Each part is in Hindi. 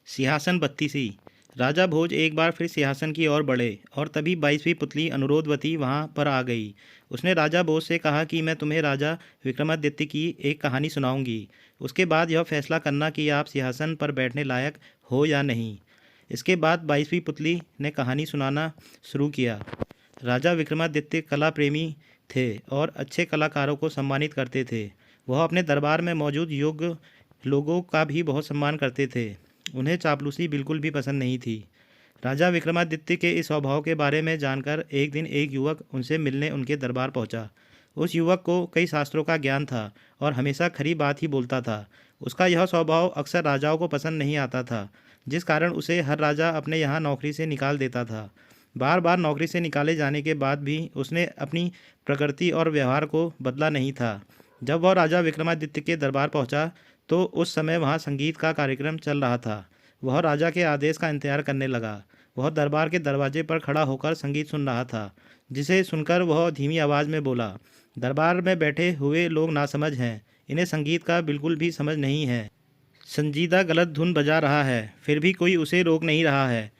सिंहासन बत्तीसी। राजा भोज एक बार फिर सिंहासन की ओर बढ़े और तभी 22वीं पुतली अनुरोधवती वहां पर आ गई। उसने राजा भोज से कहा कि मैं तुम्हें राजा विक्रमादित्य की एक कहानी सुनाऊंगी। उसके बाद यह फैसला करना कि आप सिंहासन पर बैठने लायक हो या नहीं। इसके बाद 22वीं पुतली ने कहानी सुनाना शुरू किया। राजा विक्रमादित्य कला प्रेमी थे और अच्छे कलाकारों को सम्मानित करते थे। वह अपने दरबार में मौजूद योग्य लोगों का भी बहुत सम्मान करते थे। उन्हें चापलूसी बिल्कुल भी पसंद नहीं थी। राजा विक्रमादित्य के इस स्वभाव के बारे में जानकर एक दिन एक युवक उनसे मिलने उनके दरबार पहुंचा। उस युवक को कई शास्त्रों का ज्ञान था और हमेशा खरी बात ही बोलता था। उसका यह स्वभाव अक्सर राजाओं को पसंद नहीं आता था, जिस कारण उसे हर राजा अपने यहाँ नौकरी से निकाल देता था। बार बार नौकरी से निकाले जाने के बाद भी उसने अपनी प्रकृति और व्यवहार को बदला नहीं था। जब वह राजा विक्रमादित्य के दरबार पहुंचा तो उस समय वहां संगीत का कार्यक्रम चल रहा था। वह राजा के आदेश का इंतजार करने लगा। वह दरबार के दरवाजे पर खड़ा होकर संगीत सुन रहा था, जिसे सुनकर वह धीमी आवाज़ में बोला, दरबार में बैठे हुए लोग नासमझ हैं। इन्हें संगीत का बिल्कुल भी समझ नहीं है। संजीदा गलत धुन बजा रहा है, फिर भी कोई उसे रोक नहीं रहा है।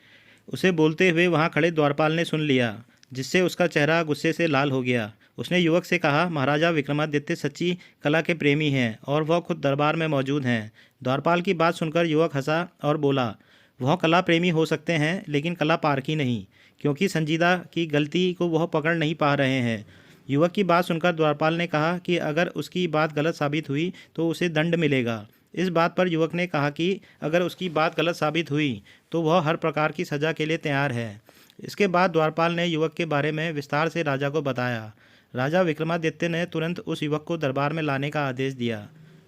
उसे बोलते हुए वहां खड़े द्वारपाल ने सुन लिया, जिससे उसका चेहरा गुस्से से लाल हो गया। उसने युवक से कहा, महाराजा विक्रमादित्य सच्ची कला के प्रेमी हैं और वह खुद दरबार में मौजूद हैं। द्वारपाल की बात सुनकर युवक हंसा और बोला, वह कला प्रेमी हो सकते हैं लेकिन कला पारखी नहीं, क्योंकि संजीदा की गलती को वह पकड़ नहीं पा रहे हैं। युवक की बात सुनकर द्वारपाल ने कहा कि अगर उसकी बात गलत साबित हुई तो उसे दंड मिलेगा। इस बात पर युवक ने कहा कि अगर उसकी बात गलत साबित हुई तो वह हर प्रकार की सज़ा के लिए तैयार है। इसके बाद द्वारपाल ने युवक के बारे में विस्तार से राजा को बताया। राजा विक्रमादित्य ने तुरंत उस युवक को दरबार में लाने का आदेश दिया।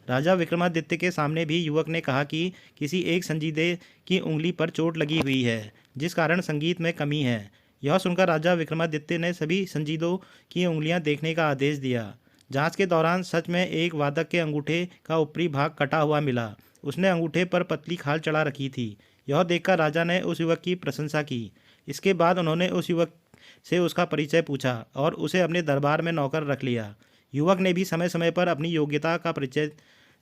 राजा विक्रमादित्य के सामने भी युवक ने कहा कि किसी एक संजीदे की उंगली पर चोट लगी हुई है, जिस कारण संगीत में कमी है। यह सुनकर राजा विक्रमादित्य ने सभी संजीदों की उंगलियां देखने का आदेश दिया। जांच के दौरान सच में एक वादक के अंगूठे का ऊपरी भाग कटा हुआ मिला। उसने अंगूठे पर पतली खाल चढ़ा रखी थी। यह देखकर राजा ने उस युवक की प्रशंसा की। इसके बाद उन्होंने उस युवक से उसका परिचय पूछा और उसे अपने दरबार में नौकर रख लिया। युवक ने भी समय समय पर अपनी योग्यता का परिचय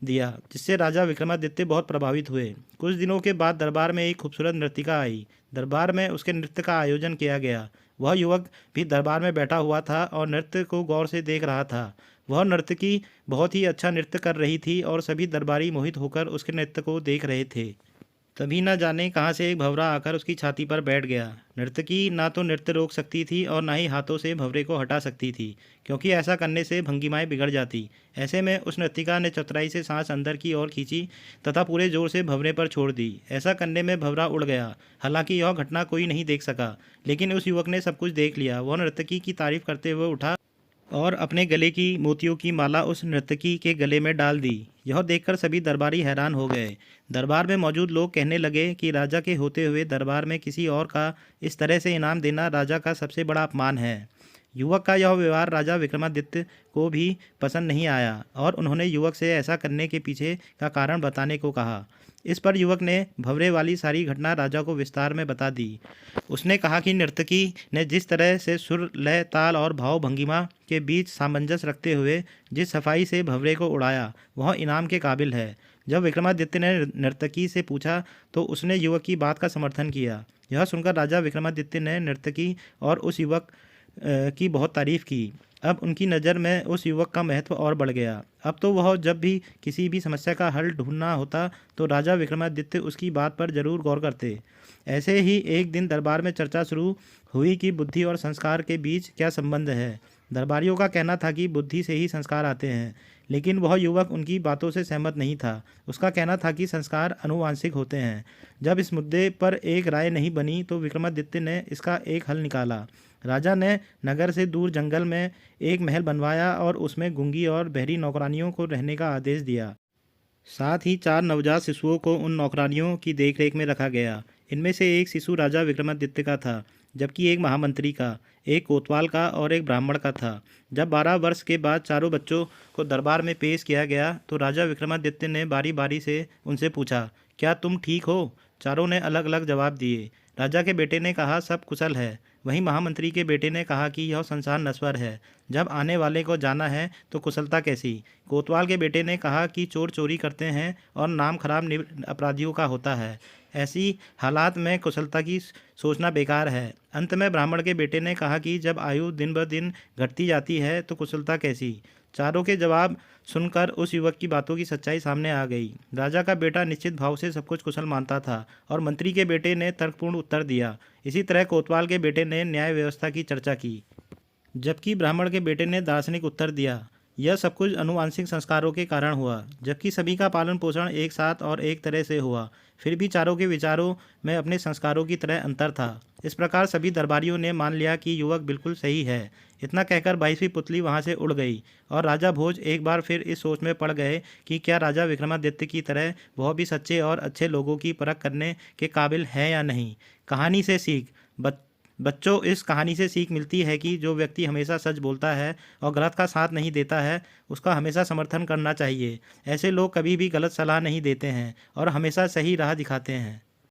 दिया, जिससे राजा विक्रमादित्य बहुत प्रभावित हुए। कुछ दिनों के बाद दरबार में एक खूबसूरत नर्तिका आई। दरबार में उसके नृत्य का आयोजन किया गया। वह युवक भी दरबार में बैठा हुआ था और नृत्य को गौर से देख रहा था। वह नर्तकी बहुत ही अच्छा नृत्य कर रही थी और सभी दरबारी मोहित होकर उसके नृत्य को देख रहे थे। तभी न जाने कहाँ से एक भंवरा आकर उसकी छाती पर बैठ गया। नर्तकी ना तो नृत्य रोक सकती थी और ना ही हाथों से भंवरे को हटा सकती थी, क्योंकि ऐसा करने से भंगिमाएं बिगड़ जाती। ऐसे में उस नर्तिका ने चतुराई से सांस अंदर की ओर खींची तथा पूरे जोर से भंवरे पर छोड़ दी। ऐसा करने में भंवरा उड़ गया। हालांकि यह घटना कोई नहीं देख सका, लेकिन उस युवक ने सब कुछ देख लिया। वह नर्तकी की तारीफ करते हुए उठा और अपने गले की मोतियों की माला उस नर्तकी के गले में डाल दी। यह देखकर सभी दरबारी हैरान हो गए। दरबार में मौजूद लोग कहने लगे कि राजा के होते हुए दरबार में किसी और का इस तरह से इनाम देना राजा का सबसे बड़ा अपमान है। युवक का यह व्यवहार राजा विक्रमादित्य को भी पसंद नहीं आया और उन्होंने युवक से ऐसा करने के पीछे का कारण बताने को कहा। इस पर युवक ने भंवरे वाली सारी घटना राजा को विस्तार में बता दी। उसने कहा कि नर्तकी ने जिस तरह से सुर, लय, ताल और भाव भंगिमा के बीच सामंजस्य रखते हुए जिस सफाई से भंवरे को उड़ाया, वह इनाम के काबिल है। जब विक्रमादित्य ने नर्तकी से पूछा तो उसने युवक की बात का समर्थन किया। यह सुनकर राजा विक्रमादित्य ने नर्तकी और उस युवक की बहुत तारीफ की। अब उनकी नज़र में उस युवक का महत्व और बढ़ गया। अब तो वह जब भी किसी भी समस्या का हल ढूंढना होता तो राजा विक्रमादित्य उसकी बात पर जरूर गौर करते। ऐसे ही एक दिन दरबार में चर्चा शुरू हुई कि बुद्धि और संस्कार के बीच क्या संबंध है। दरबारियों का कहना था कि बुद्धि से ही संस्कार आते हैं, लेकिन वह युवक उनकी बातों से सहमत नहीं था। उसका कहना था कि संस्कार अनुवांशिक होते हैं। जब इस मुद्दे पर एक राय नहीं बनी तो विक्रमादित्य ने इसका एक हल निकाला। राजा ने नगर से दूर जंगल में एक महल बनवाया और उसमें गूंगी और बहरी नौकरानियों को रहने का आदेश दिया। साथ ही 4 नवजात शिशुओं को उन नौकरानियों की देखरेख में रखा गया। इनमें से एक शिशु राजा विक्रमादित्य का था, जबकि एक महामंत्री का, एक कोतवाल का और एक ब्राह्मण का था। जब 12 वर्ष के बाद चारों बच्चों को दरबार में पेश किया गया तो राजा विक्रमादित्य ने बारी बारी से उनसे पूछा, क्या तुम ठीक हो? चारों ने अलग अलग जवाब दिए। राजा के बेटे ने कहा, सब कुशल है। वहीं महामंत्री के बेटे ने कहा कि यह संसार नश्वर है, जब आने वाले को जाना है तो कुशलता कैसी। कोतवाल के बेटे ने कहा कि चोर चोरी करते हैं और नाम खराब अपराधियों का होता है। ऐसी हालात में कुशलता की सोचना बेकार है। अंत में ब्राह्मण के बेटे ने कहा कि जब आयु दिन ब दिन घटती जाती है तो कुशलता कैसी। चारों के जवाब सुनकर उस युवक की बातों की सच्चाई सामने आ गई। राजा का बेटा निश्चित भाव से सब कुछ कुशल मानता था और मंत्री के बेटे ने तर्कपूर्ण उत्तर दिया। इसी तरह कोतवाल के बेटे ने न्याय व्यवस्था की चर्चा की, जबकि ब्राह्मण के बेटे ने दार्शनिक उत्तर दिया। यह सब कुछ अनुवांशिक संस्कारों के कारण हुआ, जबकि सभी का पालन पोषण एक साथ और एक तरह से हुआ। फिर भी चारों के विचारों में अपने संस्कारों की तरह अंतर था। इस प्रकार सभी दरबारियों ने मान लिया कि युवक बिल्कुल सही है। इतना कहकर 22वीं पुतली वहां से उड़ गई और राजा भोज एक बार फिर इस सोच में पड़ गए कि क्या राजा विक्रमादित्य की तरह वह भी सच्चे और अच्छे लोगों की परख करने के काबिल है या नहीं। कहानी से सीख। बच्चों, इस कहानी से सीख मिलती है कि जो व्यक्ति हमेशा सच बोलता है और गलत का साथ नहीं देता है, उसका हमेशा समर्थन करना चाहिए। ऐसे लोग कभी भी गलत सलाह नहीं देते हैं और हमेशा सही राह दिखाते हैं।